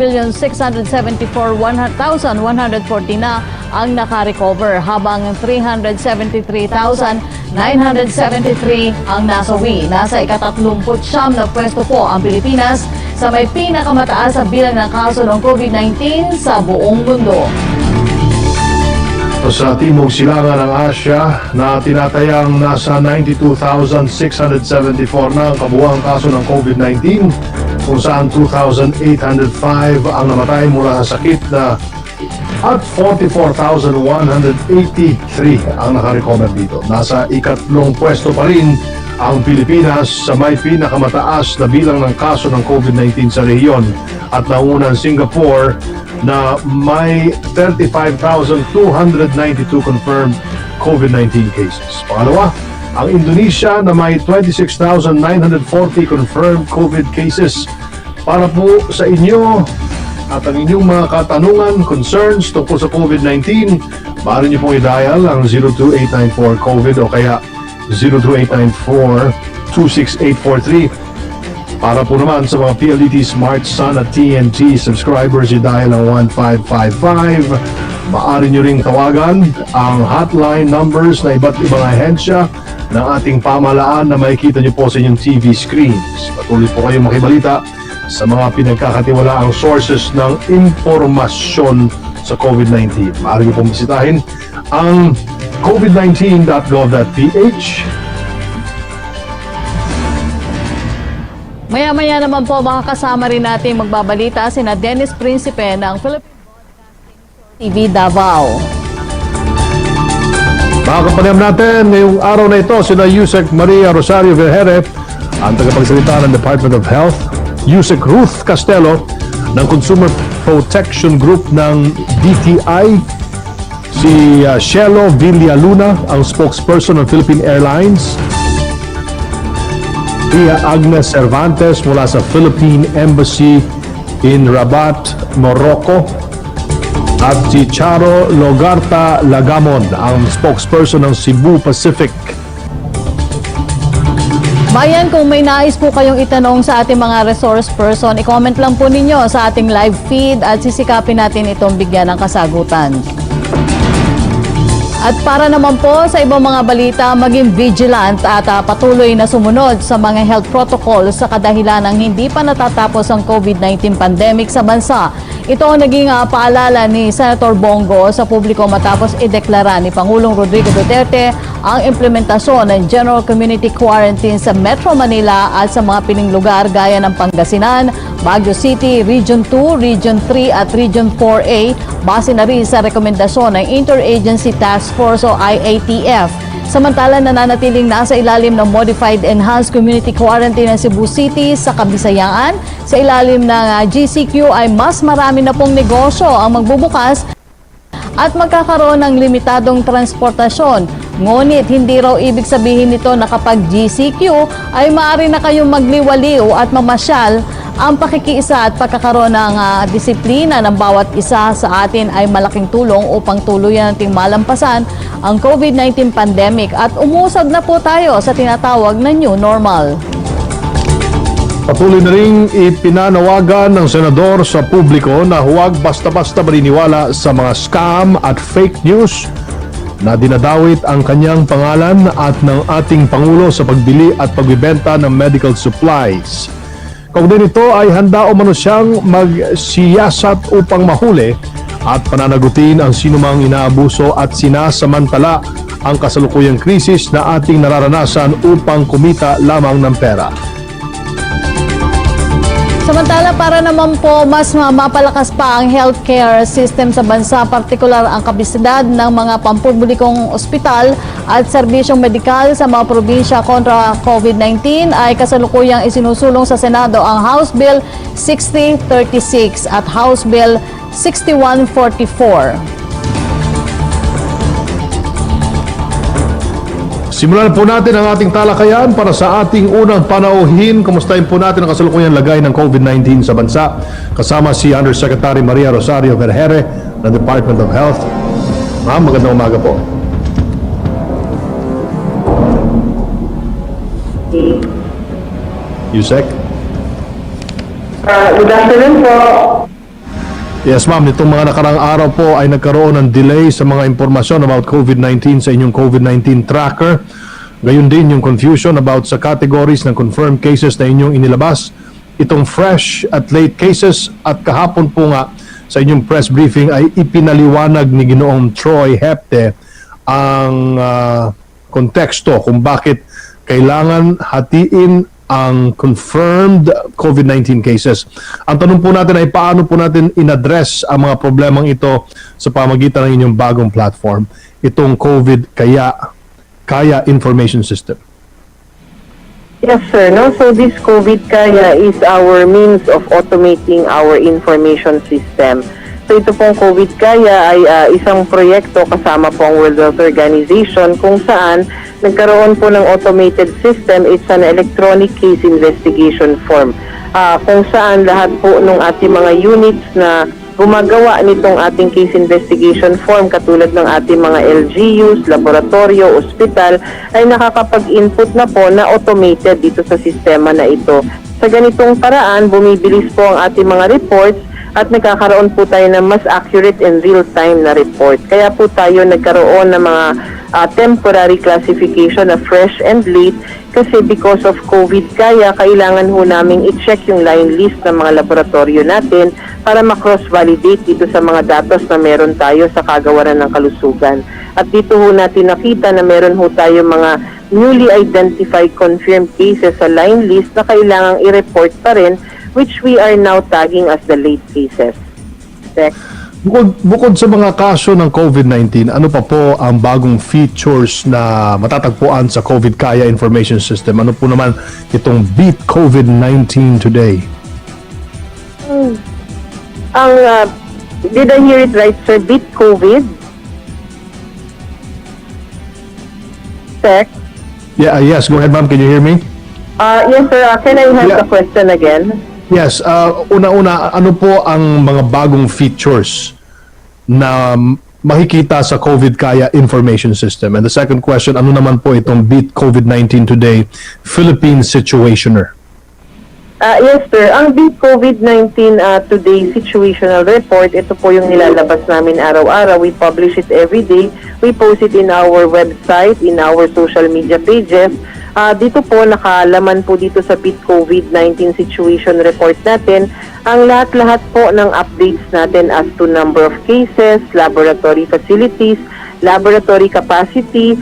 1,674,140 na ang naka-recover habang 373,973 ang nasawi. Nasa ika-39 na pwesto po ang Pilipinas sa may pinakamataas sa bilang ng kaso ng COVID-19 sa buong mundo. Sa Timog Silangan ng Asya na tinatayang nasa 92,674 na ang kabuuang kaso ng COVID-19 kung saan 2,805 ang namatay mula sa sakit na at 44,183 ang nakarecover dito. Nasa ikatlong pwesto pa rin ang Pilipinas sa may pinakamataas na bilang ng kaso ng COVID-19 sa rehiyon at naunang Singapore na may 35,292 confirmed COVID-19 cases. Pangalawa, ang Indonesia na may 26,940 confirmed COVID cases. Para po sa inyo at ang inyong mga katanungan, concerns tungkol sa COVID-19, maaari niyo pong i-dial ang 02894-COVID o kaya 02894-26843. Para po naman sa mga PLDT Smart Sun at TNT subscribers, i-dial ang 1555. Maaari nyo ring tawagan ang hotline numbers na iba't ibang ahensya ng ating pamahalaan na makikita nyo po sa inyong TV screens. Patuloy po kayong makibalita sa mga pinagkakatiwalaang sources ng impormasyon sa COVID-19. Maaari nyo pong bisitahin ang covid19.gov.ph. Maya-maya naman po makakasama rin natin magbabalita sina Dennis Principe ng Philippine Broadcasting TV Davao. Mga kapanayam natin, ngayong araw na ito, sina Yusek Maria Rosario Vergere, ang tagapagsalita ng Department of Health, Yusek Ruth Castelo ng Consumer Protection Group ng DTI, si Shelo Villaluna, ang spokesperson ng Philippine Airlines, Tia Agnes Cervantes mula sa Philippine Embassy in Rabat, Morocco, at si Charo Logarta Lagamon, ang spokesperson ng Cebu Pacific. Bayan, kung may nais po kayong itanong sa ating mga resource person, i-comment lang po ninyo sa ating live feed at sisikapin natin itong bigyan ng kasagutan. At para naman po sa ibang mga balita, maging vigilant at patuloy na sumunod sa mga health protocols sa kadahilan ng hindi pa natatapos ang COVID-19 pandemic sa bansa. Ito ang naging paalala ni Senator Bongo sa publiko matapos ideklara ni Pangulong Rodrigo Duterte ang implementasyon ng General Community Quarantine sa Metro Manila at sa mga piling lugar gaya ng Pangasinan, Baguio City, Region 2, Region 3 at Region 4A base na rin sa rekomendasyon ng Interagency Task Force o IATF. Samantala, nananatiling nasa ilalim ng Modified Enhanced Community Quarantine ng Cebu City sa Kabisayaan. Sa ilalim ng GCQ ay mas marami na pong negosyo ang magbubukas at magkakaroon ng limitadong transportasyon. Ngunit hindi raw ibig sabihin nito na kapag GCQ ay maaari na kayong magliwaliw at mamasyal. Ang pakikiisa at pagkakaroon ng disiplina ng bawat isa sa atin ay malaking tulong upang tuluyan nating malampasan ang COVID-19 pandemic at umusad na po tayo sa tinatawag na new normal. Patuloy na ring ipinanawagan ng senador sa publiko na huwag basta-basta maniniwala sa mga scam at fake news na dinadawit ang kanyang pangalan at ng ating Pangulo sa pagbili at pagbibenta ng medical supplies. Kaugnay nito ay handa umano siyang magsiyasat upang mahuli at pananagutin ang sinumang inaabuso at sinasamantala ang kasalukuyang krisis na ating nararanasan upang kumita lamang ng pera. Samantala, para naman po mas mapalakas pa ang healthcare system sa bansa, partikular ang kapasidad ng mga pampublikong ospital at serbisyong medikal sa mga probinsya kontra COVID-19 ay kasalukuyang isinusulong sa Senado ang House Bill 6036 at House Bill 6144. Simulan po natin ang ating talakayan para sa ating unang panauhin. Kumustahin po natin ang kasalukuyang lagay ng COVID-19 sa bansa. Kasama si Undersecretary Maria Rosario Vergere ng Department of Health. Ma'am, magandang umaga po. Good afternoon po. Yes, ma'am. Nitong mga nakarang araw po ay nagkaroon ng delay sa mga impormasyon about COVID-19 sa inyong COVID-19 tracker. Gayon din yung confusion about sa categories ng confirmed cases na inyong inilabas. Itong fresh at late cases at kahapon po nga sa inyong press briefing ay ipinaliwanag ni Ginoong Troy Hepte ang konteksto kung bakit kailangan hatiin ang confirmed COVID-19 cases. Ang tanong po natin ay paano po natin in-address ang mga problemang ito sa pamagitan ng inyong bagong platform, itong COVID Kaya Information System. Yes, sir. No? So this COVID Kaya is our means of automating our information system. So ito pong COVID Kaya ay isang proyekto kasama po ang World Health Organization kung saan nagkaroon po ng automated system. It's an electronic case investigation form. Kung saan lahat po ng ating mga units na gumagawa nitong ating case investigation form katulad ng ating mga LGUs, laboratorio, ospital ay nakakapag-input na po na automated dito sa sistema na ito. Sa ganitong paraan, bumibilis po ang ating mga reports at nagkakaroon po tayo ng mas accurate and real-time na report. Kaya po tayo nagkaroon ng mga temporary classification na fresh and late kasi because of COVID Kaya kailangan ho namin i-check yung line list ng mga laboratorio natin para ma-cross-validate dito sa mga datos na meron tayo sa kagawaran ng kalusugan. At dito ho natin nakita na meron ho tayo mga newly identified confirmed cases sa line list na kailangang i-report pa rin, which we are now tagging as the late cases. Correct? Bukod sa mga kaso ng COVID-19, ano pa po ang bagong features na matatagpuan sa COVID Kaya Information System? Ano po naman itong Beat COVID-19 Today? Did I hear it right, sir? Beat COVID? Tech? Yeah, yes, go ahead ma'am, can you hear me? Yes, sir. Can I have Yeah. the question again? Yes, una-una, ano po ang mga bagong features na makikita sa COVID Kaya Information System? And the second question, ano naman po itong Beat COVID-19 Today Philippine Situationer? Yes, sir. Ang Beat COVID-19 Today Situational Report, ito po yung nilalabas namin araw-araw. We publish it every day. We post it in our website, in our social media pages. Dito po, nakalaman po dito sa Beat COVID-19 Situation Report natin ang lahat-lahat po ng updates natin as to number of cases, laboratory facilities, laboratory capacity,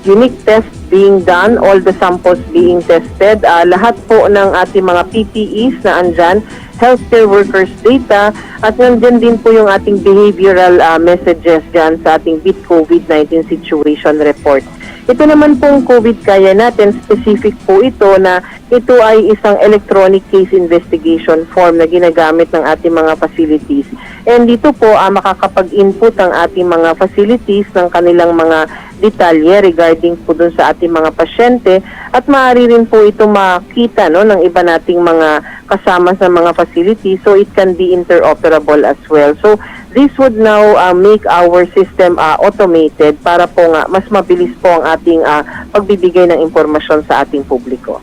unique tests being done, all the samples being tested, lahat po ng ating mga PPEs na andyan, healthcare workers data, at nandyan din po yung ating behavioral messages dyan sa ating Beat COVID-19 Situation Report. Ito naman pong COVID Kaya natin, specific po ito na ito ay isang electronic case investigation form na ginagamit ng ating mga facilities. And dito po makakapag-input ang ating mga facilities ng kanilang mga detalye regarding po dun sa ating mga pasyente at maaari rin po ito makita ng iba nating mga kasama sa mga facilities, so it can be interoperable as well. So this would now make our system automated para po nga mas mabilis po ang ating pagbibigay ng impormasyon sa ating publiko.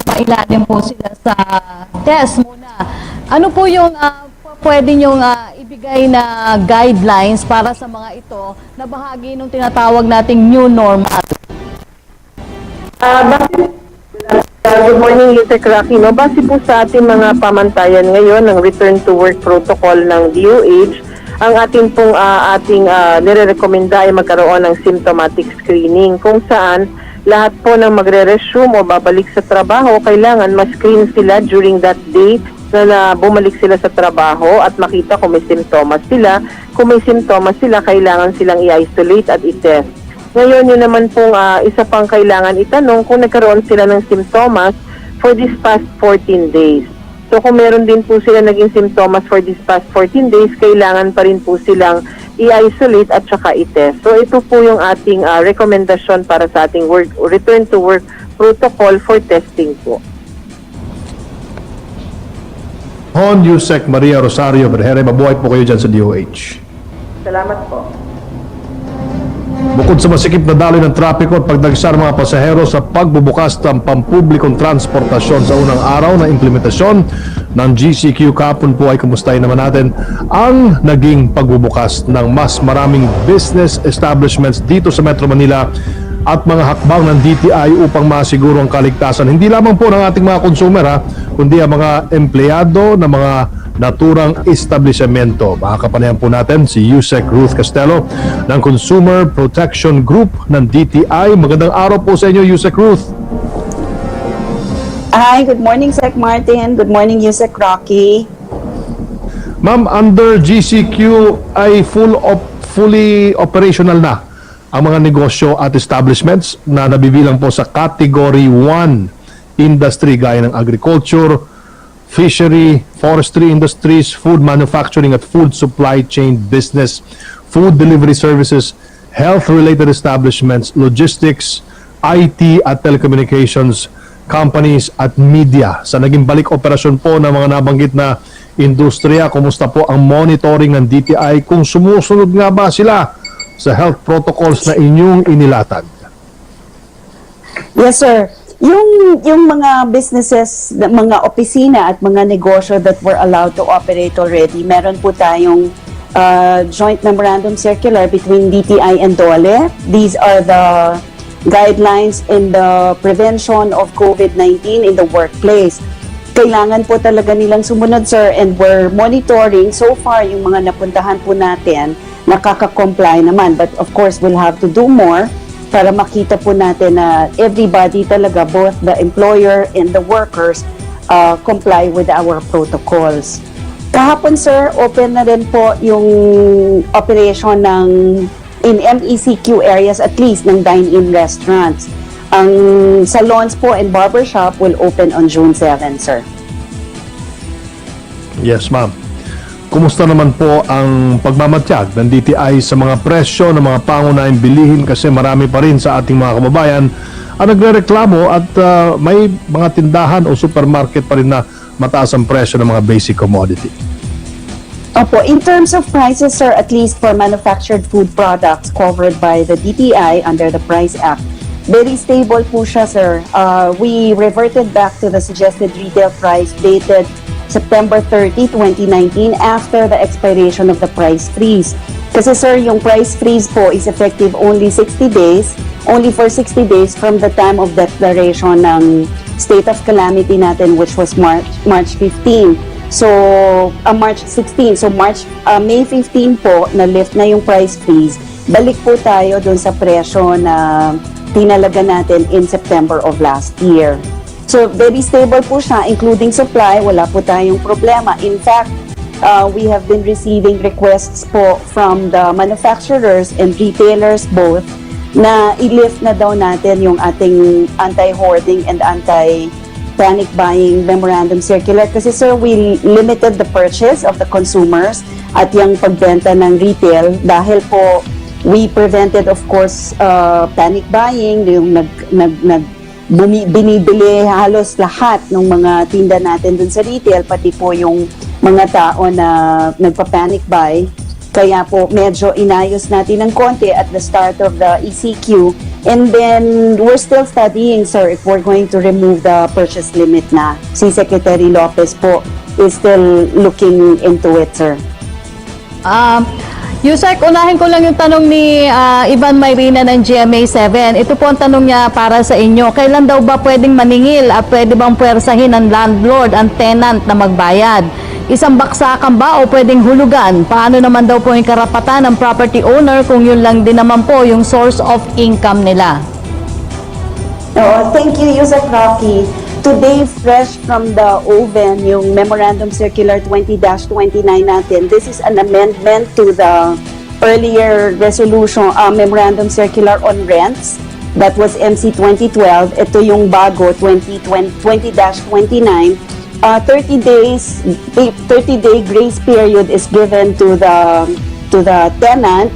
Sumailalim po sila sa test muna. Ano po yung pwede nyong ibigay na guidelines para sa mga ito na bahagi ng tinatawag nating new normal? Good morning, Yusek Rocky. Base po sa ating mga pamantayan ngayon ng return to work protocol ng DOH, ang ating nire-recommenda ay magkaroon ng symptomatic screening kung saan lahat po ng magre-resume o babalik sa trabaho, kailangan ma-screen sila during that day na bumalik sila sa trabaho at makita kung may simptomas sila. Kung may simptomas sila, kailangan silang i-isolate at i-test. Ngayon, yun naman pong isa pang kailangan itanong kung nagkaroon sila ng simptomas for this past 14 days. So kung meron din po sila naging simptomas for this past 14 days, kailangan pa rin po silang i-isolate at saka i-test. So ito po yung ating rekomendasyon para sa ating return to work protocol for testing po. Hon Yusek Maria Rosario Berhere, mabuhay po kayo dyan sa DOH. Salamat po. Bukod sa masikip na daloy ng trapiko at pagdagsa ng mga pasahero sa pagbubukas ng pampublikong transportasyon sa unang araw na implementasyon ng GCQ kahapon po ay kumustahin naman natin ang naging pagbubukas ng mas maraming business establishments dito sa Metro Manila at mga hakbang ng DTI upang masiguro ang kaligtasan hindi lamang po ng ating mga consumer kundi ang mga empleyado ng mga naturang establishmento. Makakapanayan po natin si Yusek Ruth Castelo ng Consumer Protection Group ng DTI. Magandang araw po sa inyo, Yusek Ruth. Hi, good morning, Sec Martin. Good morning, Yusek Rocky. Ma'am, under GCQ ay fully operational na ang mga negosyo at establishments na nabibilang po sa Category 1 industry gaya ng agriculture, fishery, forestry industries, food manufacturing at food supply chain business, food delivery services, health-related establishments, logistics, IT at telecommunications companies at media. Sa naging balik operasyon po ng mga nabanggit na industriya, kumusta po ang monitoring ng DTI kung sumusunod nga ba sila sa health protocols na inyong inilatag? Yes, sir. Yung mga businesses, mga opisina at mga negosyo that were allowed to operate already, meron po tayong joint memorandum circular between DTI and DOLE. These are the guidelines in the prevention of COVID-19 in the workplace. Kailangan po talaga nilang sumunod, sir, and we're monitoring. So far, yung mga napuntahan po natin, nakaka-comply naman. But of course, we'll have to do more para makita po natin na everybody talaga, both the employer and the workers, comply with our protocols. Kahapon, sir, open na rin po yung operation in MECQ areas, at least ng dine-in restaurants. Ang salons po and barbershop will open on June 7, sir. Yes, ma'am. Kumusta naman po ang pagmamatyag ng DTI sa mga presyo ng mga pangunahing bilihin kasi marami pa rin sa ating mga kababayan ang nagrereklamo at may mga tindahan o supermarket pa rin na mataas ang presyo ng mga basic commodity. Opo, in terms of prices, sir, at least for manufactured food products covered by the DTI under the Price Act, very stable po siya, sir. We reverted back to the suggested retail price dated September 30, 2019 after the expiration of the price freeze. Kasi, sir, yung price freeze po is effective only for 60 days from the time of declaration ng state of calamity natin, which was March 15. So, March 16. So, May 15 po, na-lift na yung price freeze. Balik po tayo dun sa presyo na tinalaga natin in September of last year. So, very stable po siya, including supply. Wala po tayong problema. In fact, we have been receiving requests po from the manufacturers and retailers both na i-lift na daw natin yung ating anti-hoarding and anti-panic buying memorandum circular. Kasi, sir, we limited the purchase of the consumers at yung pagbenta ng retail dahil po we prevented, of course, panic buying, yung binibili halos lahat ng mga tinda natin dun sa retail, pati po yung mga tao na nagpa-panic buy. Kaya po medyo inayos natin ng konti at the start of the ECQ. And then we're still studying, sir, if we're going to remove the purchase limit na. Si Secretary Lopez po is still looking into it, sir. Yusek, unahin ko lang yung tanong ni Ivan Mayrina ng GMA7. Ito po ang tanong niya para sa inyo. Kailan daw ba pwedeng maningil at pwede bang puwersahin ng landlord ang tenant na magbayad? Isang baksakan ba o pwedeng hulugan? Paano naman daw po yung karapatan ng property owner kung yun lang din naman po yung source of income nila? Thank you, Yusek Rocky. Today, fresh from the oven, yung Memorandum Circular 20-29 natin. This is an amendment to the earlier resolution, Memorandum Circular on Rents. That was MC 2012. Ito yung bago, 20-29. 30-day grace period is given to the tenant,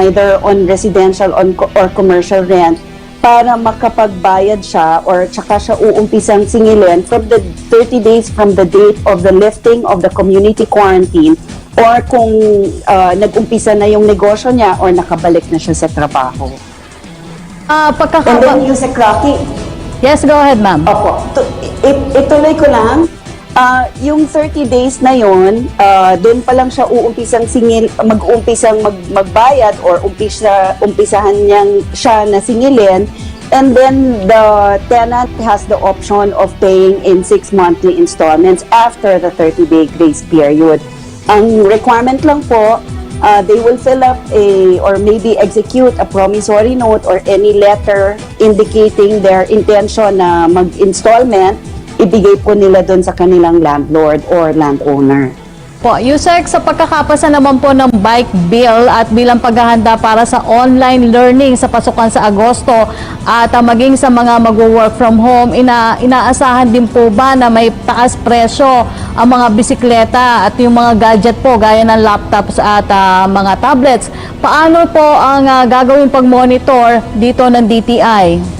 either on residential or commercial rent, para makapagbayad siya or tsaka siya uumpisang singilin from the 30 days from the date of the lifting of the community quarantine, or kung nag-umpisa na yung negosyo niya or nakabalik na siya sa trabaho. And then Yusek Rocky, Yes, go ahead, ma'am. opo, ituloy ko lang. Yung 30 days na yon, doon pa lang siya uumpisang magbayad or umpisahan siya na singilin. And then the tenant has the option of paying in 6 monthly installments after the 30-day grace period. Ang requirement lang po, they will fill up or maybe execute a promissory note or any letter indicating their intention na mag-installment, ibigay po nila doon sa kanilang landlord or landowner. Po, Yusek, sa pagkakapasa naman po ng bike bill at bilang paghahanda para sa online learning sa pasukan sa Agosto at maging sa mga mag-work from home, inaasahan din po ba na may taas presyo ang mga bisikleta at yung mga gadget po gaya ng laptops at mga tablets? Paano po ang gagawin pag-monitor dito ng DTI?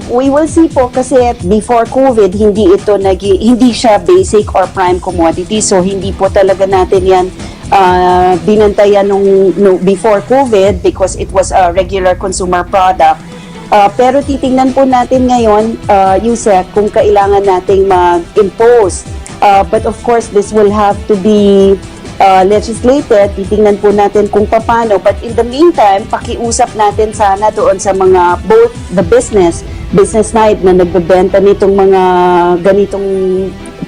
We will see po kasi before COVID, hindi siya basic or prime commodity. So, hindi po talaga natin yan binantayan before COVID because it was a regular consumer product. Pero titingnan po natin ngayon, Yusek, kung kailangan nating mag-impose. But of course, this will have to be legislated. Titingnan po natin kung paano. But in the meantime, pakiusap natin sana doon sa mga both the business side na nagbebenta nitong mga ganitong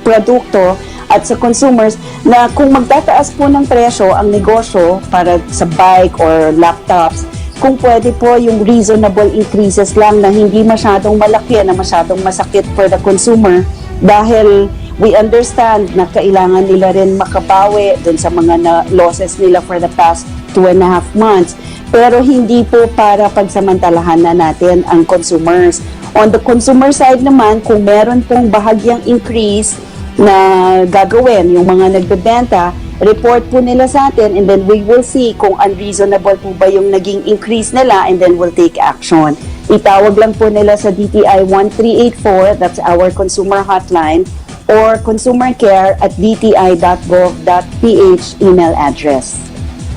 produkto at sa consumers na kung magtataas po ng presyo ang negosyo para sa bike or laptops, kung pwede po yung reasonable increases lang na hindi masyadong malaki na masyadong masakit for the consumer dahil we understand na kailangan nila rin makabawi dun sa mga losses nila for the past 2.5 months. Pero hindi po para pagsamantalahan na natin ang consumers. On the consumer side naman, kung meron pong bahagyang increase na gagawin yung mga nagbebenta, report po nila sa atin and then we will see kung unreasonable po ba yung naging increase nila and then we'll take action. Itawag lang po nila sa DTI 1384, that's our consumer hotline, or consumercare@dti.gov.ph email address.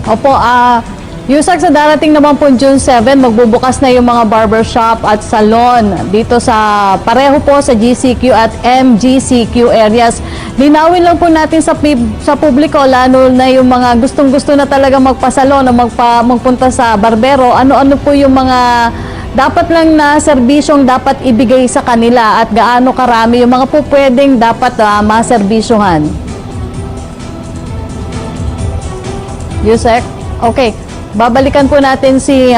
Opo, Yusek, sa darating naman po June 7, magbubukas na yung mga barbershop at salon dito sa pareho po sa GCQ at MGCQ areas. Linawin lang po natin sa publiko, lalo na yung mga gustong-gusto na talaga magpasalon o magpunta sa barbero. Ano-ano po yung mga dapat lang na serbisyong dapat ibigay sa kanila at gaano karami yung mga po pwedeng dapat maserbisyuhan? Yusek? Okay. Babalikan po natin si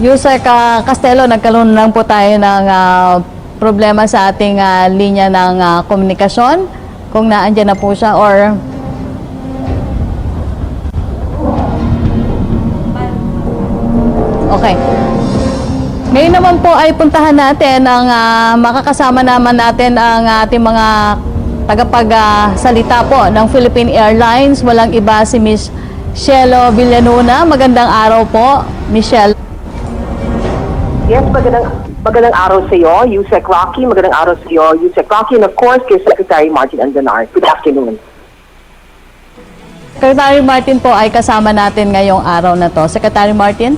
Yusek Castelo. Nagkaroon lang po tayo ng problema sa ating linya ng komunikasyon. Kung naandyan na po siya or... Okay. Ngayon naman po ay puntahan natin ang makakasama naman natin ang ating mga tagapagsalita po ng Philippine Airlines. Walang iba si Miss Shelo Villanueva. Magandang araw po, Michelle. Yes, magandang araw sa iyo, Yusek Rocky. Magandang araw sa iyo, Yusek Rocky. And of course, kay Secretary Martin Andanar. Good afternoon. Secretary Martin po ay kasama natin ngayong araw na to. Secretary Martin?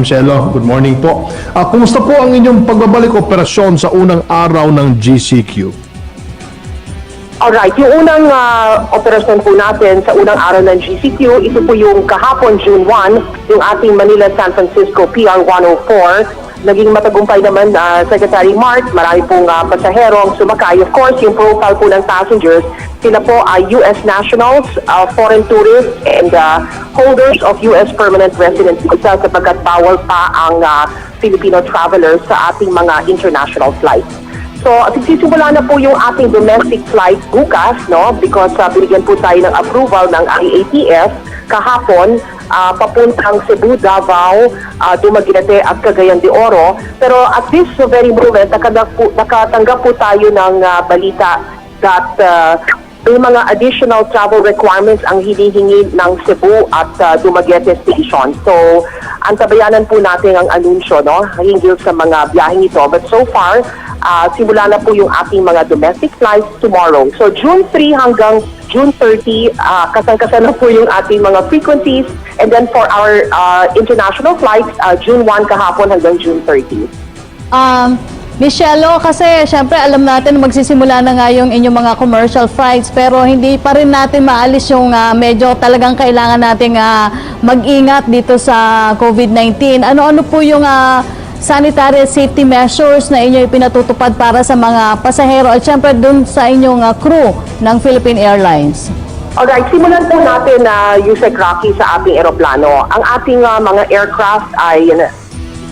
Shelo, good morning po. Kumusta po ang inyong pagbabalik operasyon sa unang araw ng GCQ? Alright, yung unang operasyon po natin sa unang araw ng GCQ, ito po yung kahapon, June 1, yung ating Manila-San Francisco PR 104. Naging matagumpay naman, Secretary Mark, marami pong pasahero ang sumakay. Of course, yung profile po ng passengers, sila po ay US nationals, foreign tourists, and holders of US permanent residency visa sapagkat bawal pa ang Filipino travelers sa ating mga international flights. So, sisimula na po yung ating domestic flight bukas, no? Because binigyan po tayo ng approval ng IATF kahapon, papuntang Cebu, Davao, Dumaguete at Cagayan de Oro. Pero at this very moment, nakatanggap po tayo ng balita that may mga additional travel requirements ang hinihingi ng Cebu at Dumaguete Station. So, antabayanan po natin ang anunsyo, no? Hinggil sa mga biyaheng ito. But so far, simula na po yung ating mga domestic flights tomorrow. So June 3 hanggang June 30, kasang-kasa na po yung ating mga frequencies And then for our international flights, June 1 kahapon hanggang June 30. Michelle, kasi syempre alam natin magsisimula na nga yung inyong mga commercial flights pero hindi pa rin natin maalis yung medyo talagang kailangan nating mag-ingat dito sa COVID-19. Ano-ano po yung sanitary safety measures na inyo ipinatutupad para sa mga pasahero at syempre dun sa inyong crew ng Philippine Airlines? Alright, simulan po natin Yusek Rocky sa ating eroplano. Ang ating mga aircraft ay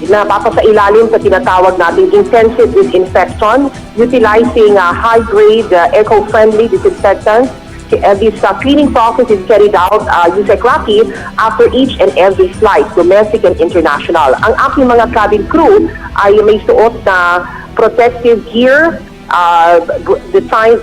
napapasailalim sa tinatawag nating intensive disinfection, utilizing high-grade, eco-friendly disinfectants. This cleaning process is carried out, Yusek Rocky, after each and every flight, domestic and international. Ang aking mga cabin crew ay may suot na protective gear,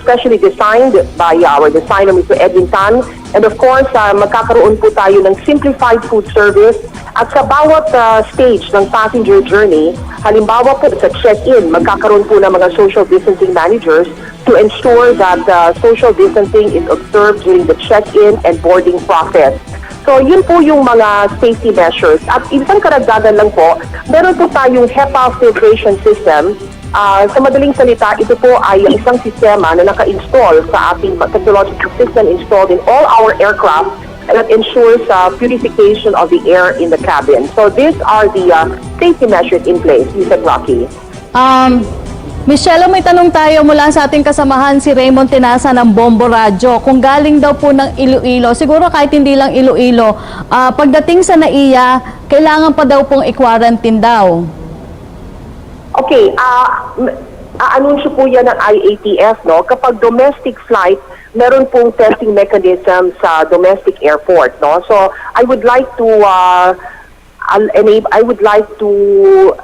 specially designed by our designer, Mr. Edwin Tan. And of course, magkakaroon po tayo ng simplified food service. At sa bawat stage ng passenger journey, halimbawa po sa check-in, magkakaroon po ng mga social distancing managers to ensure that social distancing is observed during the check-in and boarding process. So yun po yung mga safety measures. At isang karagdagan lang po, meron po tayong HEPA filtration system. Sa madaling salita, ito po ay isang sistema na naka-install sa ating technological system installed in all our aircraft that ensures purification of the air in the cabin. So these are the safety measures in place, Yusek Rocky. Michelle, may tanong tayo mula sa ating kasamahan si Raymond Tinasa ng Bombo Radio. Kung galing daw po ng Iloilo, siguro kahit hindi lang Iloilo, pagdating sa NAIA, kailangan pa daw pong i-quarantine daw. Okay, anunsyo po yan ng IATF, no? Kapag domestic flight, meron pong testing mechanism sa domestic airport, no? So I would like to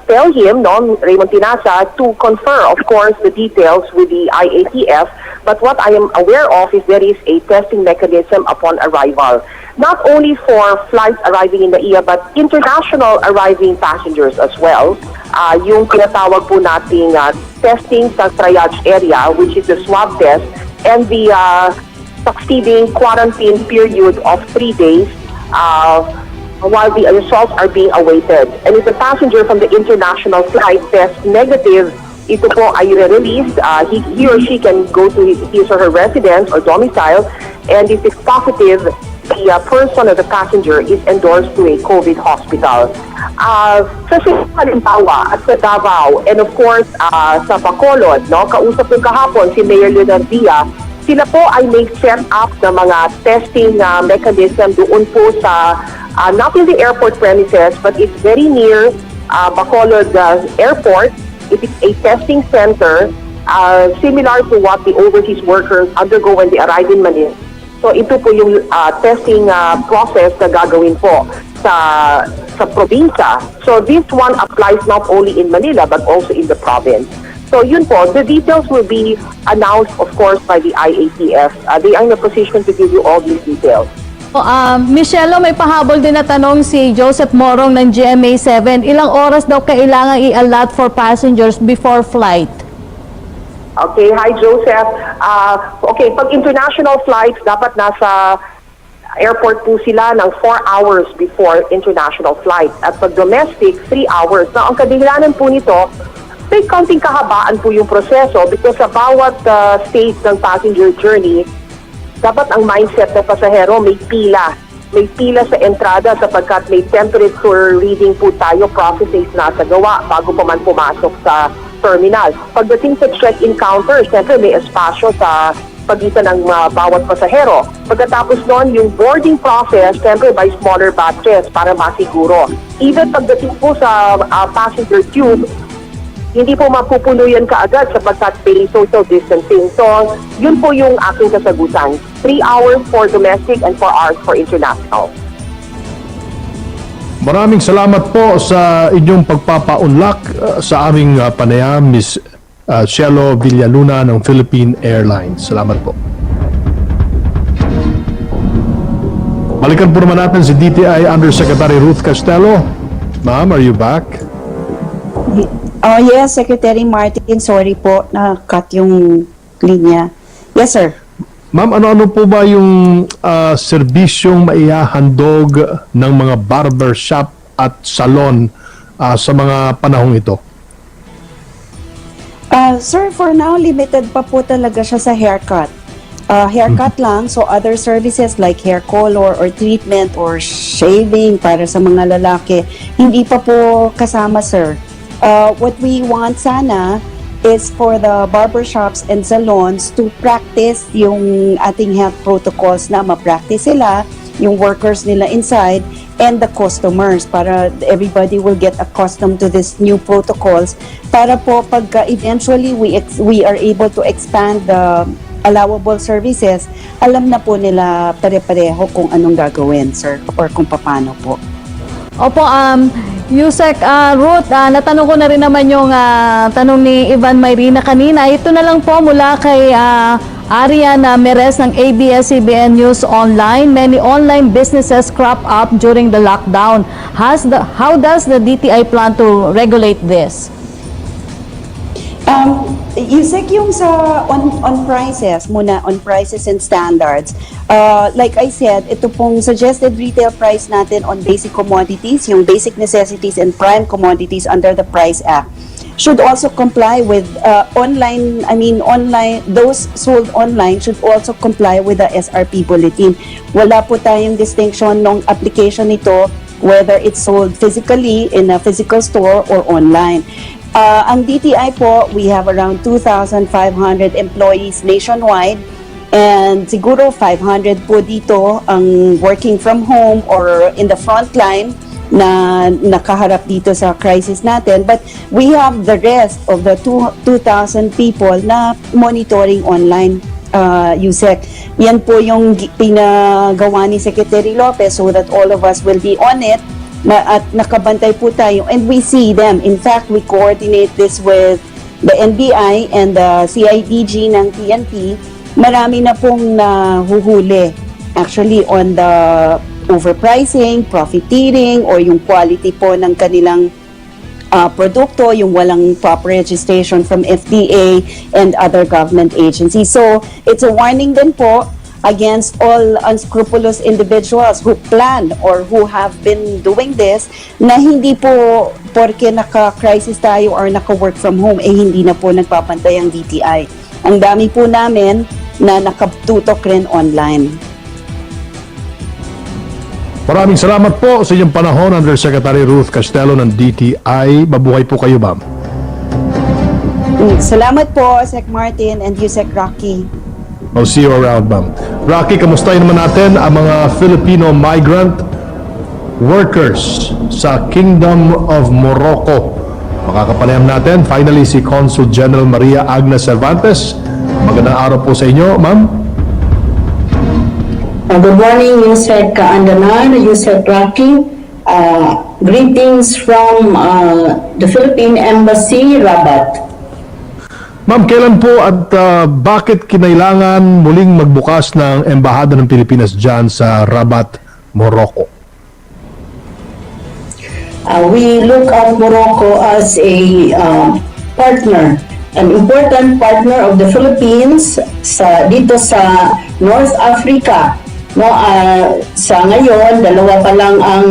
tell him, no, Raymond Tinasa, to confer, of course, the details with the IATF. But what I am aware of is there is a testing mechanism upon arrival, not only for flights arriving in the NAIA, but international arriving passengers as well. Yung tinatawag po nating testing sa triage area, which is the swab test, and the succeeding quarantine period of 3 days while the results are being awaited. And if the passenger from the international flight tests negative, ito po ay re-released. He or she can go to his or her residence or domicile, and if it's positive, the person or the passenger is endorsed to a COVID hospital. Sa halimbawa at sa Davao, and of course sa Bacolod, no, kausap ng kahapon si Mayor Leonard Dia, sila po ay may set up ng mga testing mechanism doon po sa not in the airport premises, but it's very near Bacolod Airport. It is a testing center similar to what the overseas workers undergo when they arrive in Manila. So ito po yung testing process na gagawin po sa probinsya. So this one applies not only in Manila but also in the province. So yun po, the details will be announced, of course, by the IATF. They are in a position to give you all these details. Michelle, may pahabol din na tanong si Joseph Morong ng GMA7. Ilang oras daw kailangan i-allot for passengers before flight? Okay, hi Joseph. Okay, pag international flights, dapat nasa airport po sila ng 4 hours before international flight. At pag domestic, 3 hours. Now, ang kadahilanan po nito, may kaunting kahabaan po yung proseso because sa bawat stage ng passenger journey, dapat ang mindset ng pasahero may pila. May pila sa entrada sapagkat may temperature reading po tayo, processes na sa gawa bago pa man pumasok sa terminal. Pagdating sa check-in counter, siyempre may espasyo sa pagitan ng bawat pasahero. Pagkatapos noon, yung boarding process, siyempre by smaller batches para masiguro. Even pagdating po sa passenger tube, hindi po mapupuno yan kaagad sapagkat may social distancing. So, yun po yung aking kasagutan. 3 hours for domestic and 4 hours for international. Maraming salamat po sa inyong pagpapaunlak sa aming panayam, Ms. Cielo Villaluna ng Philippine Airlines. Salamat po. Balikan po naman natin si DTI Undersecretary Ruth Castelo. Ma'am, are you back? Yes, Secretary Martin. Sorry po, na-cut yung linya. Yes, sir. Ma'am, ano-ano po ba yung serbisyong maihahandog ng mga barbershop at salon sa mga panahong ito? Sir, for now, limited pa po talaga siya sa haircut. Haircut lang, so other services like hair color or treatment or shaving para sa mga lalaki, hindi pa po kasama, sir. What we want sana is for the barbershops and salons to practice yung ating health protocols na ma-practice sila, yung workers nila inside, and the customers para everybody will get accustomed to these new protocols para po pagka eventually we are able to expand the allowable services, alam na po nila pare-pareho kung anong gagawin, sir, or kung paano po. Opo, Yusek, Ruth, natanong ko na rin naman yung tanong ni Ivan Mayrina kanina. Ito na lang po mula kay Arian Merez ng ABS-CBN News Online. Many online businesses crop up during the lockdown. How does the DTI plan to regulate this? Yusek, yung sa on prices, muna on prices and standards, like I said, ito pong suggested retail price natin on basic commodities, yung basic necessities and prime commodities under the Price Act, should also comply with online, those sold online should also comply with the SRP bulletin. Wala po tayong distinction ng application nito whether it's sold physically in a physical store or online. Ang DTI po, we have around 2,500 employees nationwide, and siguro 500 po dito ang working from home or in the front line na nakaharap dito sa crisis natin. But we have the rest of the 2,000 people na monitoring online, Yusek. Yan po yung pinagawa ni Secretary Lopez so that all of us will be on it at nakabantay po tayo, and we see them. In fact, we coordinate this with the NBI and the CIDG ng PNP. Marami na pong nahuhuli actually on the overpricing, profiteering, or yung quality po ng kanilang produkto, yung walang proper registration from FDA and other government agencies. So, it's a warning din po against all unscrupulous individuals who plan or who have been doing this, na hindi po porke naka-crisis tayo or naka-work from home, hindi na po nagpapantay ang DTI. Ang dami po namin na nakatutok rin online. Maraming salamat po sa inyong panahon, Undersecretary Ruth Castelo ng DTI. Mabuhay po kayo, ma'am. Salamat po, Sec Martin and Yusek Rocky. I'll see you around, ma'am. Rocky, kamustahin naman natin ang mga Filipino migrant workers sa Kingdom of Morocco. Makakapanayam natin, finally, si Consul General Maria Agnes Cervantes. Magandang araw po sa inyo, ma'am. Good morning, Yusek Andaman, Yusek Rocky. Greetings from the Philippine Embassy, Rabat. Ma'am, kailan po at bakit kinailangan muling magbukas ng Embahada ng Pilipinas dyan sa Rabat, Morocco? We look at Morocco as a partner, an important partner of the Philippines dito sa North Africa. No, sa ngayon, dalawa pa lang ang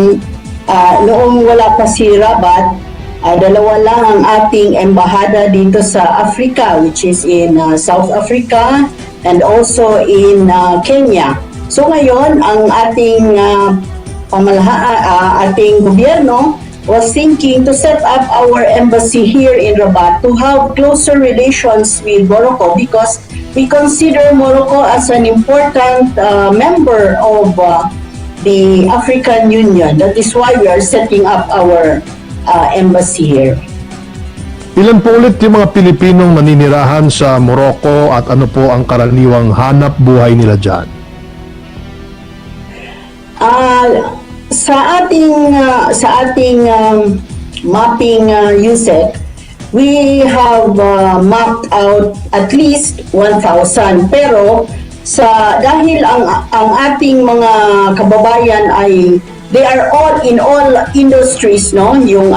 noong wala pa si Rabat, dalawa lang ang ating embahada dito sa Africa, which is in South Africa and also in Kenya. So ngayon, ang ating ating gobyerno was thinking to set up our embassy here in Rabat to have closer relations with Morocco, because we consider Morocco as an important member of the African Union. That is why we are setting up our embassy here. Ilan po ulit yung mga Pilipinong naninirahan sa Morocco at ano po ang karaniwang hanap buhay nila dyan? Sa ating mapping, Yusek, we have mapped out at least 1,000. Pero dahil ang ating mga kababayan ay they are all in all industries, no? Yung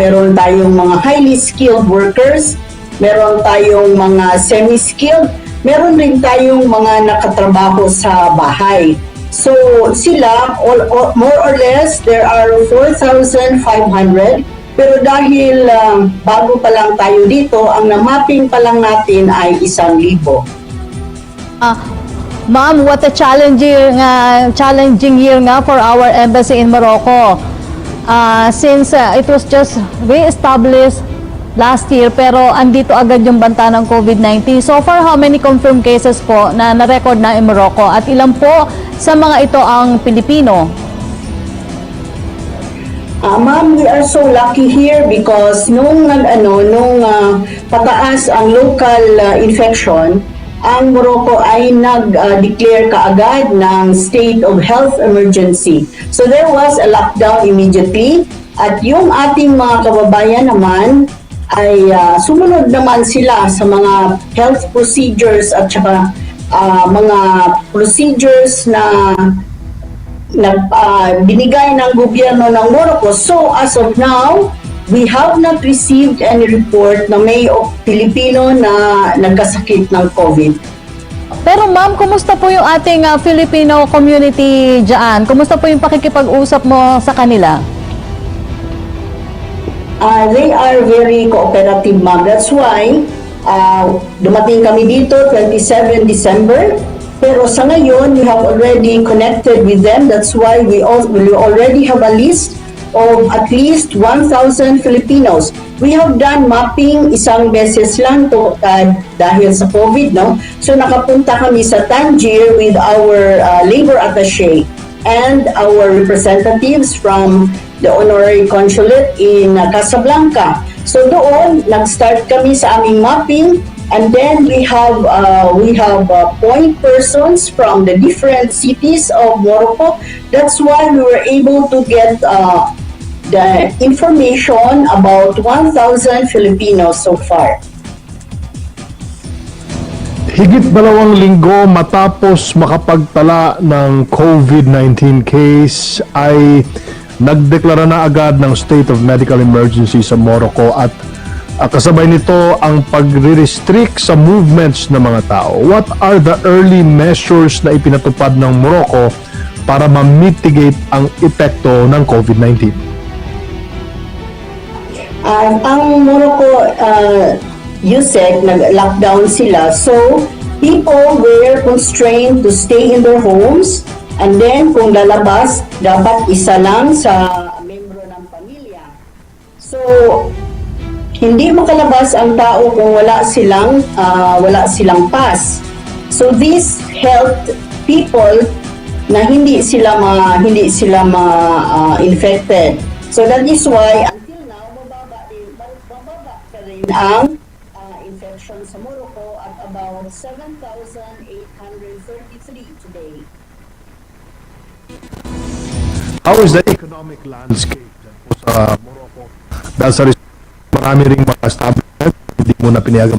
meron tayong mga highly skilled workers, meron tayong mga semi-skilled, meron rin tayong mga nakatrabaho sa bahay. So sila, more or less, there are 4,500. Pero dahil bago pa lang tayo dito, ang na-mapping pa lang natin ay 1,000. Ma'am, what a challenging year nga for our embassy in Morocco. Since it was just re-established last year, pero andito agad yung banta ng COVID-19. So far, how many confirmed cases po na na-record na in Morocco? At ilan po sa mga ito ang Pilipino? Ma'am, we are so lucky here because nung pataas ang local infection, ang Morocco ay nag-declare kaagad ng state of health emergency. So there was a lockdown immediately at yung ating mga kababayan naman ay sumunod naman sila sa mga health procedures at saka mga procedures na binigay ng gobyerno ng Morocco. So as of now, we have not received any report na may Pilipino na nagkasakit ng COVID. Pero ma'am, kumusta po yung ating Filipino community dyan? Kumusta po yung pakikipag-usap mo sa kanila? They are very cooperative, ma'am. That's why dumating kami dito 27 December. Pero sa ngayon, we have already connected with them. That's why we already have a list of at least 1,000 Filipinos. We have done mapping isang beses lang to dahil sa COVID, no? So nakapunta kami sa Tangier with our labor attaché and our representatives from the honorary consulate in Casablanca. So doon, nag-start kami sa aming mapping. And then we have point persons from the different cities of Morocco. That's why we were able to get the information about 1,000 Filipinos so far. Higit 2 linggo matapos makapagtala ng COVID-19 case ay nagdeklara na agad ng state of medical emergency sa Morocco at kasabay nito ang pagre-restrict sa movements ng mga tao. What are the early measures na ipinatupad ng Morocco para ma-mitigate ang epekto ng COVID-19? Ang Morocco, USEC, nag-lockdown sila. So, people were constrained to stay in their homes. And then, kung lalabas, dapat isa lang sa membro ng pamilya. So, hindi makalabas ang tao kung wala silang pass. So these helped people na hindi sila infected. So that is why until now mababa pa rin ang infection sa Morocco at about 7,833 today. How is the economic landscape dyan po sa Morocco? Dahil sa marami ring mga establishment, hindi mo na pinayagan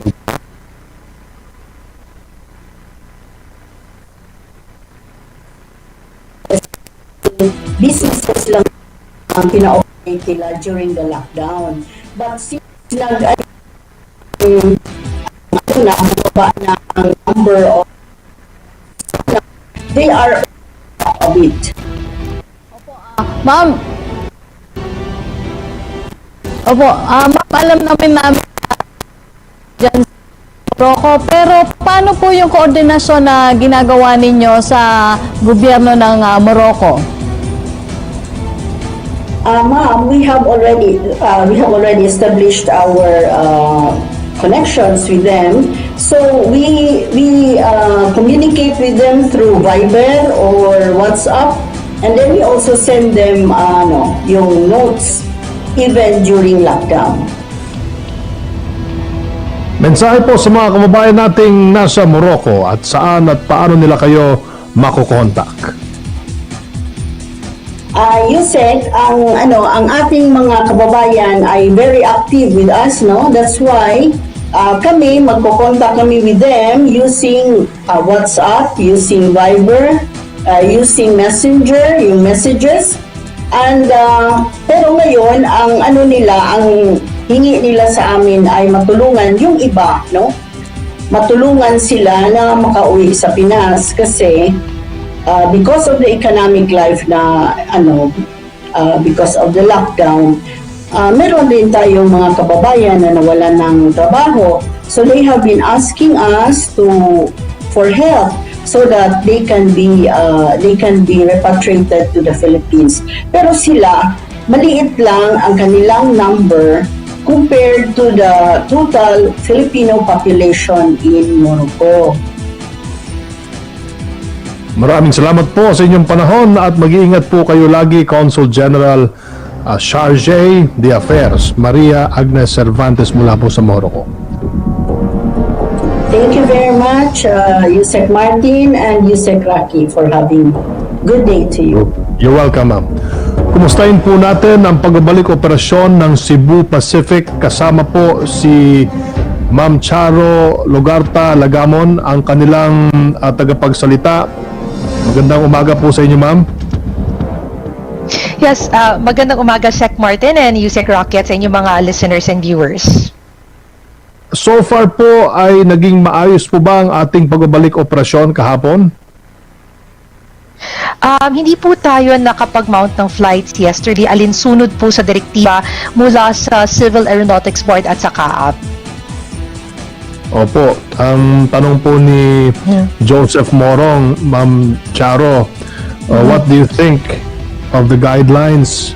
businesses lang ang pina-operate nila during the lockdown. But since bumaba na ang number of they are a bit. Ma'am, ma'am, alam namin dyan sa Morocco, pero paano po yung koordinasyon na ginagawa ninyo sa gobyerno ng Morocco? Ma'am, we have already established our connections with them. So we communicate with them through Viber or WhatsApp, and then we also send them yung notes even during lockdown. mensahe po sa mga kababayan nating nasa Morocco at saan at paano nila kayo makukontak. USEC, ang ating mga kababayan ay very active with us, no? That's why kami magko-contact kami with them using WhatsApp, using Viber, using Messenger, yung messages. And pero ngayon ang hingi nila sa amin ay matulungan yung iba, no? matulungan sila na makauwi sa Pinas kasi because of the economic life na because of the lockdown, meron din tayong mga kababayan na nawalan ng trabaho. So they have been asking us for help so that they can be repatriated to the Philippines. Pero sila, maliit lang ang kanilang number compared to the total Filipino population in Morocco. Maraming salamat po sa inyong panahon at mag-iingat po kayo lagi, Consul General Charge d'Affaires Maria Agnes Cervantes mula po sa Morocco. Thank you very much, Yusek Martin and Yusek Raki, for having me. Good day to you. You're welcome, ma'am. Kumustahin po natin ang pagbabalik operasyon ng Cebu Pacific. Kasama po si Ma'am Charo Logarta Lagamon, ang kanilang tagapagsalita. Magandang umaga po sa inyo, ma'am. Yes, magandang umaga, Sec Martin and Yusek Rocket sa inyong mga listeners and viewers. So far po ay naging maayos po ba ang ating pagbabalik operasyon kahapon? Hindi po tayo nakapag-mount ng flights yesterday alinsunod po sa direktiba mula sa Civil Aeronautics Board at sa CAAP. Opo, ang tanong po ni Joseph Morong, Ma'am Charo, what do you think of the guidelines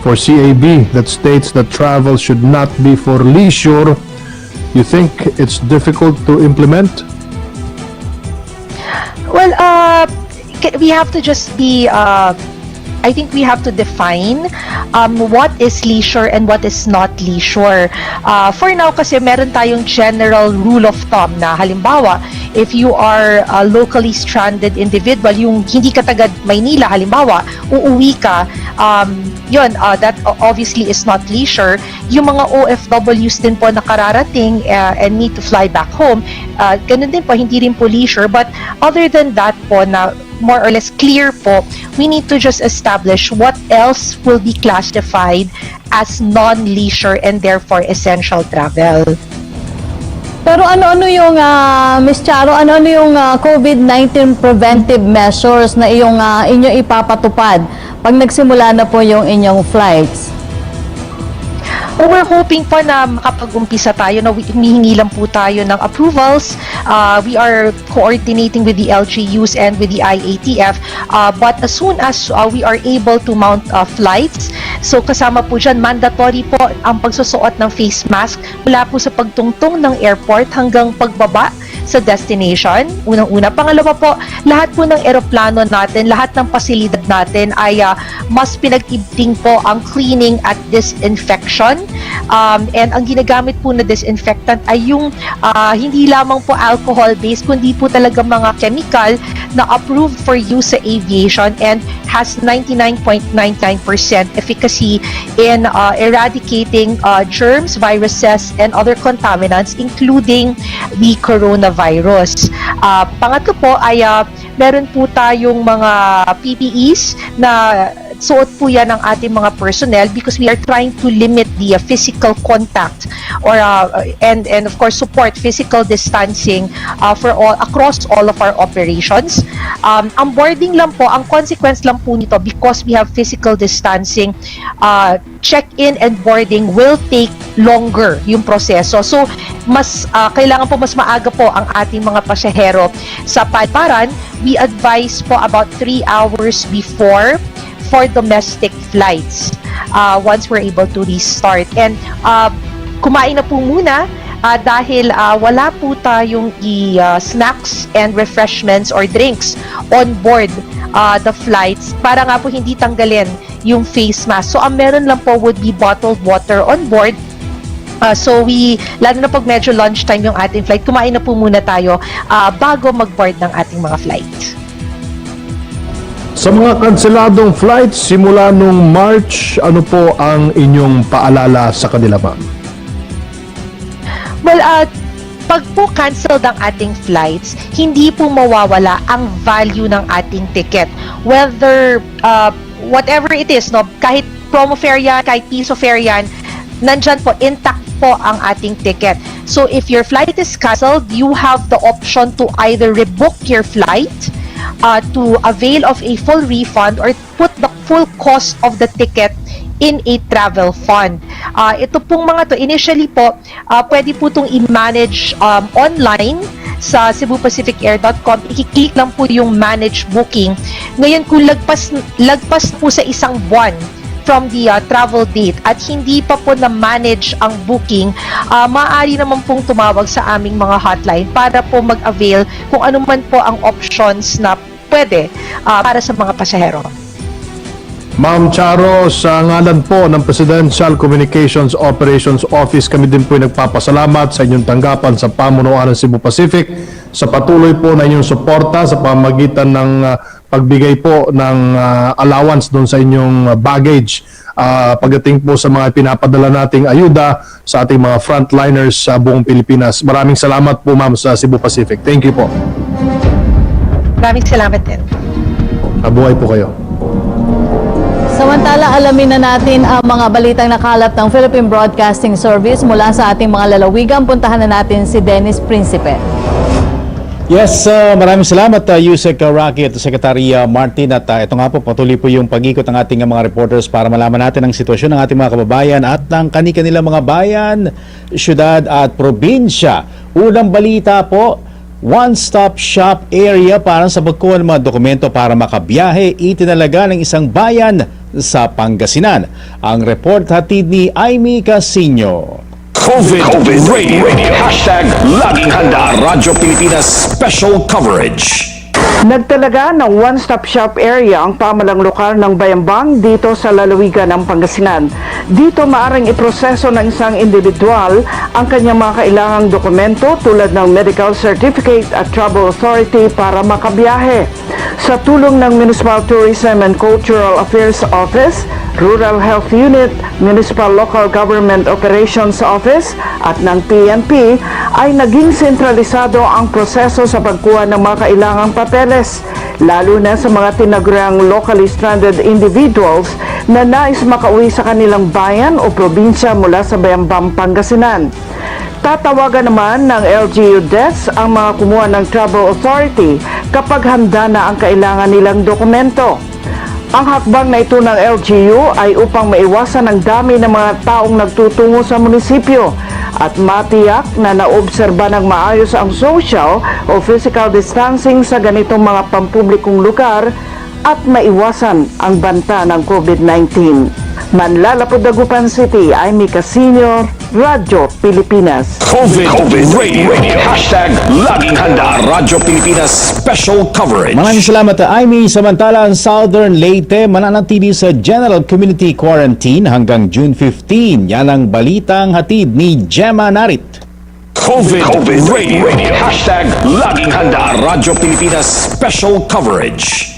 for CAB that states that travel should not be for leisure? You think it's difficult to implement? Well, we have to just be, I think we have to define what is leisure and what is not leisure. For now, kasi meron tayong general rule of thumb na halimbawa, if you are a locally stranded individual, yung hindi ka taga Maynila, halimbawa, uuwi ka, that obviously is not leisure. Yung mga OFWs din po nakararating and need to fly back home, ganun din po, hindi rin po leisure. But other than that po, na more or less clear po, we need to just establish what else will be classified as non-leisure and therefore essential travel. Pero ano-ano yung, Ms. Charo, ano-ano yung COVID-19 preventive measures na inyo ipapatupad pag nagsimula na po yung inyong flights? Well, we're hoping po na makapag-umpisa tayo, na humihingi lang po tayo ng approvals. We are coordinating with the LGUs and with the IATF. But as soon as we are able to mount flights, so kasama po dyan, mandatory po ang pagsusuot ng face mask mula po sa pagtungtong ng airport hanggang pagbaba sa destination. Unang-una. Pangalawa po, lahat po ng eroplano natin, lahat ng pasilidad natin ay mas pinag-ibting po ang cleaning at disinfection. And ang ginagamit po na disinfectant ay yung hindi lamang po alcohol-based, kundi po talaga mga chemical na approved for use sa aviation and has 99.99% efficacy in eradicating germs, viruses, and other contaminants, including the coronavirus. Pangatlo po ay meron po tayong mga PPEs na suot po yan ng ating mga personnel because we are trying to limit the physical contact or and of course support physical distancing for all across all of our operations. Ang boarding lang po, ang consequence lang po nito, because we have physical distancing, check-in and boarding will take longer yung proseso. So mas kailangan po mas maaga po ang ating mga pasahero sa paliparan. We advise po about 3 hours before for domestic flights once we're able to restart. And kumain na po muna dahil wala po tayong snacks and refreshments or drinks on board the flights para nga po hindi tanggalin yung face mask. So ang meron lang po would be bottled water on board. So lalo na pag medyo lunchtime yung ating flight, kumain na po muna tayo bago mag-board ng ating mga flights. Sa mga kanseladong flights simula nung March, ano po ang inyong paalala sa kanila, ma'am? Well, pag po canceled ang ating flights, hindi po mawawala ang value ng ating ticket. Whether, whatever it is, no, kahit promo fare yan, kahit piso fare yan, nandyan po, intact po ang ating ticket. So if your flight is canceled, you have the option to either rebook your flight, to avail of a full refund, or put the full cost of the ticket in a travel fund. Ito pong mga to, initially po, pwede po itong i-manage online sa cebupacificair.com. I-click lang po yung manage booking. Ngayon, kung lagpas po sa isang buwan from the travel date at hindi pa po na-manage ang booking, maaari naman pong tumawag sa aming mga hotline para po mag-avail kung ano man po ang options na pwede para sa mga pasahero. Ma'am Charo, sa ngalan po ng Presidential Communications Operations Office, kami din po ay nagpapasalamat sa inyong tanggapan sa pamunuan ng Cebu Pacific sa patuloy po na inyong suporta sa pamamagitan ng pagbigay po ng allowance doon sa inyong baggage pagdating po sa mga pinapadala nating ayuda sa ating mga frontliners sa buong Pilipinas. Maraming salamat po, ma'am, sa Cebu Pacific. Thank you po. Maraming salamat din. Mabuhay po kayo. Samantala, alamin na natin ang mga balitang nakalap ng Philippine Broadcasting Service mula sa ating mga lalawigan. Puntahan na natin si Dennis Principe. Yes, maraming salamat Yusek Rocky at Secretary Martin, at ito nga po, patuloy po yung pag-ikot ng ating mga reporters para malaman natin ang sitwasyon ng ating mga kababayan at ng kani-kanilang mga bayan, syudad at probinsya. Unang balita po, one-stop shop area para sa pagkuha ng mga dokumento para makabiyahe itinalaga ng isang bayan sa Pangasinan. Ang report hatid ni Aimee Casino. COVID Radio. Hashtag Laging Handa Radyo Pilipinas Special Coverage. Nagtalaga ng one-stop shop area ang pamalang lokal ng Bayambang dito sa lalawigan ng Pangasinan. Dito maaring iproseso ng isang individual ang kanyang mga kailangang dokumento tulad ng medical certificate at travel authority para makabiyahe. Sa tulong ng Municipal Tourism and Cultural Affairs Office, Rural Health Unit, Municipal Local Government Operations Office at ng PNP ay naging sentralisado ang proseso sa pagkuha ng mga kailangang papeles, lalo na sa mga tinaguriang locally stranded individuals na nais makauwi sa kanilang bayan o probinsya mula sa Bayambang, Pangasinan. Tatawagan naman ng LGU desk ang mga kumuha ng Travel Authority kapag handa na ang kailangan nilang dokumento. Ang hakbang na ito ng LGU ay upang maiwasan ang dami ng mga taong nagtutungo sa munisipyo at matiyak na naobserba ng maayos ang social o physical distancing sa ganitong mga pampublikong lugar at maiwasan ang banta ng COVID-19. Manlalapod Dagupan City, Aimee Casino, Radyo Pilipinas. COVID Radio. Hashtag Laging Handa Radyo Pilipinas Special Coverage. Maraming salamat Aimee. Samantala, ang Southern Leyte mananatili sa General Community Quarantine hanggang June 15. Yan ang balitang hatid ni Gemma Narit. COVID Radio. Hashtag Laging Handa Radyo Pilipinas Special Coverage.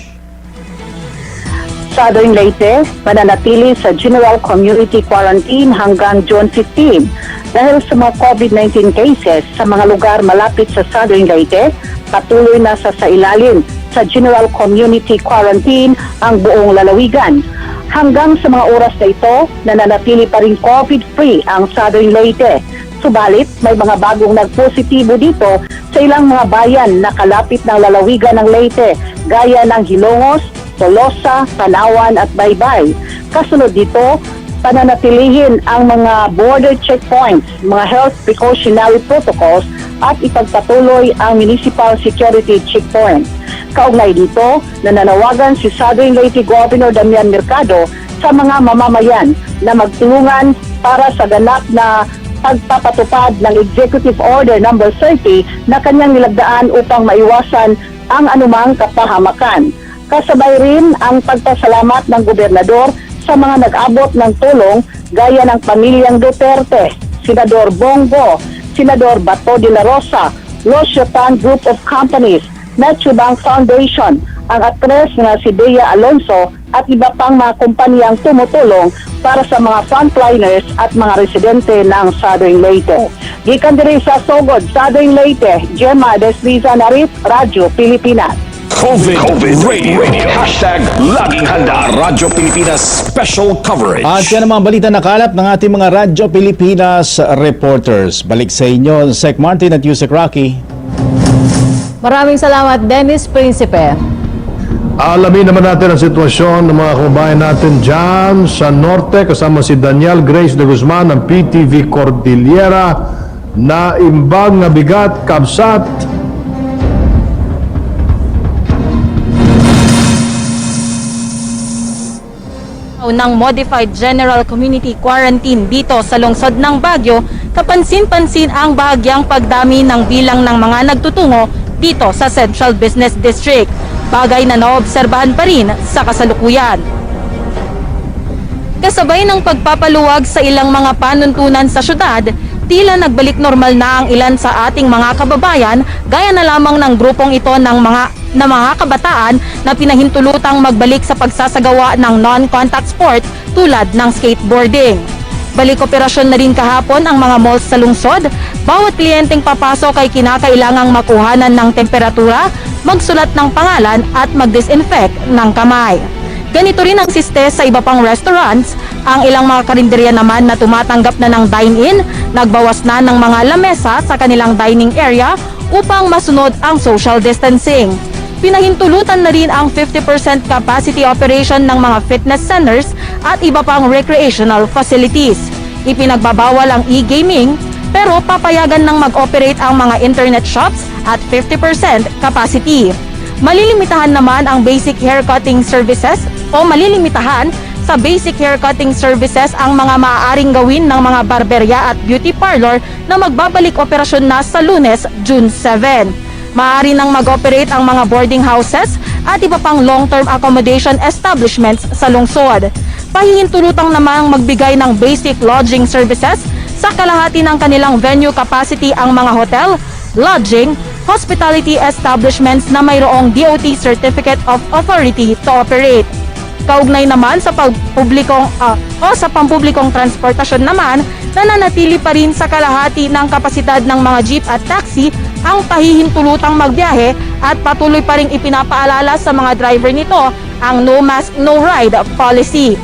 Southern Leyte mananatili sa General Community Quarantine hanggang June 15 dahil sa mga COVID-19 cases sa mga lugar malapit sa Southern Leyte, patuloy na sa ilalim sa General Community Quarantine ang buong lalawigan. Hanggang sa mga oras na ito, nananatili pa rin COVID-free ang Southern Leyte. Subalit, may mga bagong nagpositibo dito sa ilang mga bayan na kalapit ng lalawigan ng Leyte, gaya ng Hilongos, Tolosa, Palawan at Baybay. Kasunod dito, pananatilihin ang mga border checkpoints, mga health precautionary protocols at ipagpatuloy ang municipal security checkpoint. Kaugnay dito, nananawagan si Southern Leyte Governor Damian Mercado sa mga mamamayan na magtulungan para sa ganap na pagpapatupad ng Executive Order No. 30 na kanyang nilagdaan upang maiwasan ang anumang kapahamakan. Kasabay rin ang pagpasalamat ng gobernador sa mga nag-abot ng tulong gaya ng pamilyang Duterte, Senador Bongo, Senador Bato de la Rosa, Los Yotan Group of Companies, Metro Bank Foundation, ang aktres na si Bea Alonso at iba pang mga kumpanyang tumutulong para sa mga frontliners at mga residente ng Southern Leyte. Gikan diri sa Sogod, Southern Leyte, Gemma Desliza Narit, Radyo Pilipinas. COVID Radio. Hashtag Laging Handa Radyo Pilipinas Special Coverage. At yan ang mga balita na kalap ng ating mga Radyo Pilipinas reporters. Balik sa inyo, Sec Martin at Yusek Rocky. Maraming salamat, Dennis Principe. Alamin naman natin ang sitwasyon ng mga kababayan natin dyan sa norte kasama si Daniel Grace de Guzman ng PTV Cordillera na imbang na bigat, kabsat. Ng Modified General Community Quarantine dito sa lungsod ng Baguio, kapansin-pansin ang bahagyang pagdami ng bilang ng mga nagtutungo dito sa Central Business District, bagay na naobserbahan pa rin sa kasalukuyan. Kasabay ng pagpapaluwag sa ilang mga panuntunan sa syudad, tila nagbalik normal na ang ilan sa ating mga kababayan, gaya na lamang ng grupong ito ng mga kabataan na pinahintulutang magbalik sa pagsasagawa ng non-contact sport tulad ng skateboarding. Balik operasyon na rin kahapon ang mga malls sa lungsod. Bawat kliyenteng papasok ay kinakailangang makuhanan ng temperatura, magsulat ng pangalan at mag-disinfect ng kamay. Ganito rin ang siste sa iba pang restaurants. Ang ilang mga karinderya naman na tumatanggap na ng dine-in, nagbawas na ng mga lamesa sa kanilang dining area upang masunod ang social distancing. Pinahintulutan na rin ang 50% capacity operation ng mga fitness centers at iba pang recreational facilities. Ipinagbabawal ang e-gaming pero papayagan ng mag-operate ang mga internet shops at 50% capacity. Malilimitahan naman ang basic haircutting services o malilimitahan sa basic haircutting services ang mga maaaring gawin ng mga barberya at beauty parlor na magbabalik operasyon na sa Lunes, June 7. Maaari nang mag-operate ang mga boarding houses at iba pang long-term accommodation establishments sa lungsod. Pahihintulutang namang magbigay ng basic lodging services sa kalahati ng kanilang venue capacity ang mga hotel, lodging, hospitality establishments na mayroong DOT Certificate of Authority to Operate. Kaugnay naman sa pampublikong transportasyon naman, nananatili pa rin sa kalahati ng kapasidad ng mga jeep at taxi ang pahihintulutang magbiyahe at patuloy pa rin ipinapaalala sa mga driver nito ang no mask, no ride policy.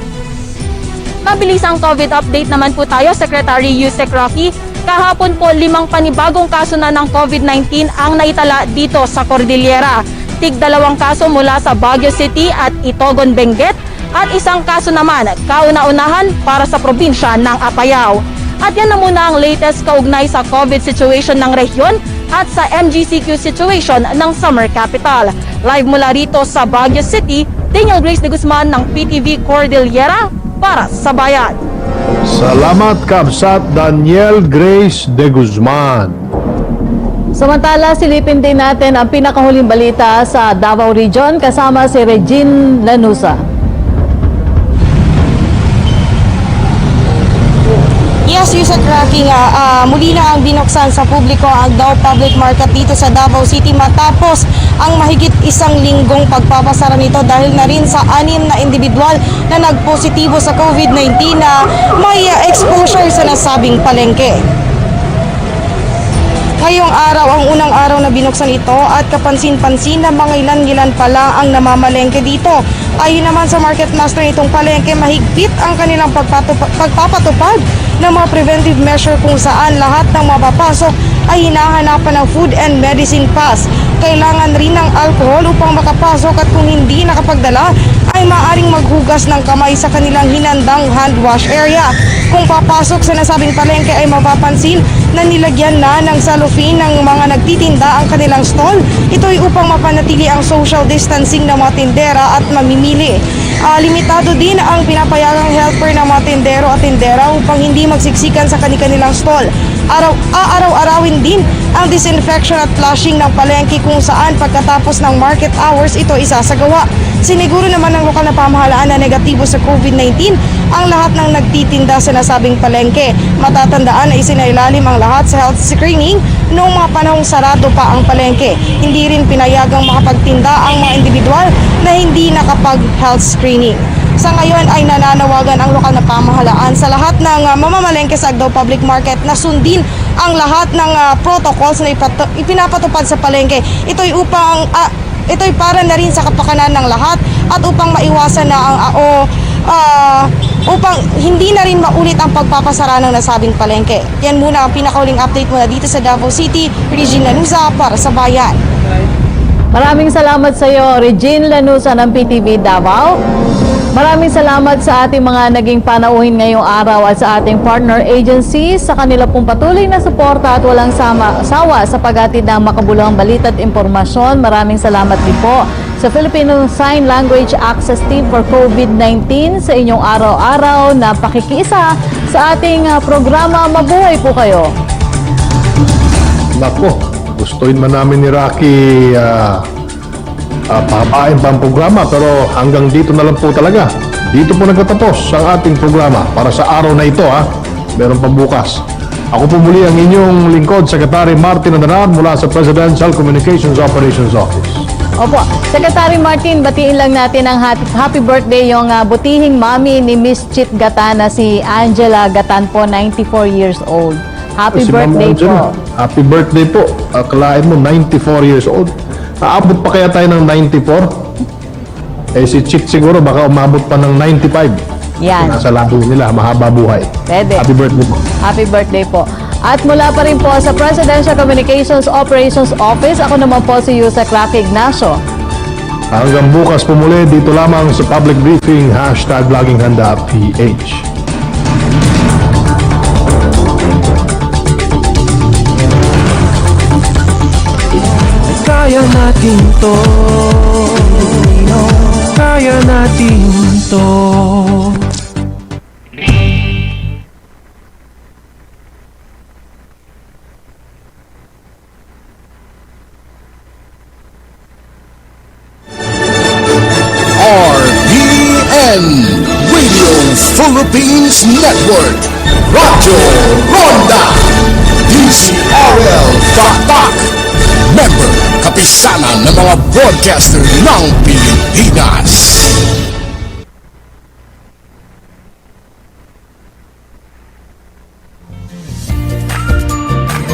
Mabilisang COVID update naman po tayo, Secretary Yusek Rocky. Kahapon po 5 panibagong kaso na ng COVID-19 ang naitala dito sa Cordillera. Tig 2 kaso mula sa Baguio City at Itogon, Benguet at 1 kaso naman kauna-unahan para sa probinsya ng Apayao. At yan na muna ang latest kaugnay sa COVID situation ng rehiyon at sa MGCQ situation ng Summer Capital. Live mula rito sa Baguio City, Daniel Grace de Guzman ng PTV Cordillera para sa Bayan. Salamat, kabsat Daniel Grace de Guzman. Samantala, silipin din natin ang pinakahuling balita sa Davao Region kasama si Regine Lanusa. Yes, Yusek Rocky nga, muli na ang binuksan sa publiko ang Daw Public Market dito sa Davao City matapos ang mahigit 1 linggong pagpapasara nito dahil na rin sa 6 na individual na nagpositibo sa COVID-19 na may exposure sa nasabing palengke. Ngayong araw, ang unang araw na binuksan ito at kapansin-pansin na mga ilan-ilan pala ang namamalengke dito. Ayon naman sa market master nitong palengke, mahigpit ang kanilang pagpapatupad ng mga preventive measure kung saan lahat ng mapapasok ay hinahanapan ng food and medicine pass. Kailangan rin ng alcohol upang makapasok at kung hindi nakapagdala ay maaaring maghugas ng kamay sa kanilang hinandang hand wash area. Kung papasok sa nasabing palengke ay mapapansin na nilagyan na ng cellophane ng mga nagtitinda ang kanilang stall. Ito ay upang mapanatili ang social distancing ng mga tindera at mamimili. Limitado din ang pinapayagang helper ng mga tindero at tindera upang hindi magsiksikan sa kanilang stall. Araw-arawin din ang disinfection at flushing ng palengke kung saan pagkatapos ng market hours ito isasagawa. Siniguro naman ng lokal na pamahalaan na negatibo sa COVID-19 ang lahat ng nagtitinda sa nasabing palengke. Matatandaan na isinailalim ang lahat sa health screening noong mga panahong sarado pa ang palengke. Hindi rin pinayagang makapagtinda ang mga individual na hindi nakapag-health screening. Sa ngayon ay nananawagan ang lokal na pamahalaan sa lahat ng mamamalengke sa Agdao Public Market na sundin ang lahat ng protocols na ipinapatupad sa palengke. Ito ay upang ito'y para na rin sa kapakanan ng lahat at upang maiwasan na upang hindi na rin maulit ang pagpapasara ng nasabing palengke. Yan muna ang pinakauling update mula dito sa Davao City. Regine Lanuza para sa Bayan. Maraming salamat sa iyo, Regine Lanuza ng PTV Davao. Maraming salamat sa ating mga naging panauhin ngayong araw at sa ating partner agencies sa kanila pong patuloy na suporta at walang sawa sa paghatid ng makabuluhang balita at impormasyon. Maraming salamat din po sa Filipino Sign Language Access Team for COVID-19 sa inyong araw-araw na pakikiisa sa ating programa. Mabuhay po kayo. Nako, gustuin man namin ni Rocky pahabain pa ang programa, pero hanggang dito na lang po talaga. Dito po nagtatapos ang ating programa para sa araw na ito, ha. Meron pa bukas. Ako po muli ang inyong lingkod, Secretary Martin Adanar mula sa Presidential Communications Operations Office. Opo, Secretary Martin, batiin lang natin ang happy birthday yung butihing mami ni Miss Chit Gatan na si Angela Gatan po, 94 years old. Happy Si Ma'am birthday Angela, po. Happy birthday po. Akalain mo, 94 years old. Aabot pa kaya tayo ng 94? Eh si Chit siguro baka umabot pa ng 95. Yan. Nasa labo nila, mahaba buhay. Pwede. Happy birthday po. Happy birthday po. At mula pa rin po sa Presidential Communications Operations Office, ako naman po si Yusek Rocky Ignacio. Hanggang bukas po muli, dito lamang sa public briefing, #LagingHanda_PH. Kaya natin to, kaya natin to. RPN Radio Philippines Network, Radyo Ronda, DCRL Taktak, member kapisanan ng mga broadcaster ng Pilipinas.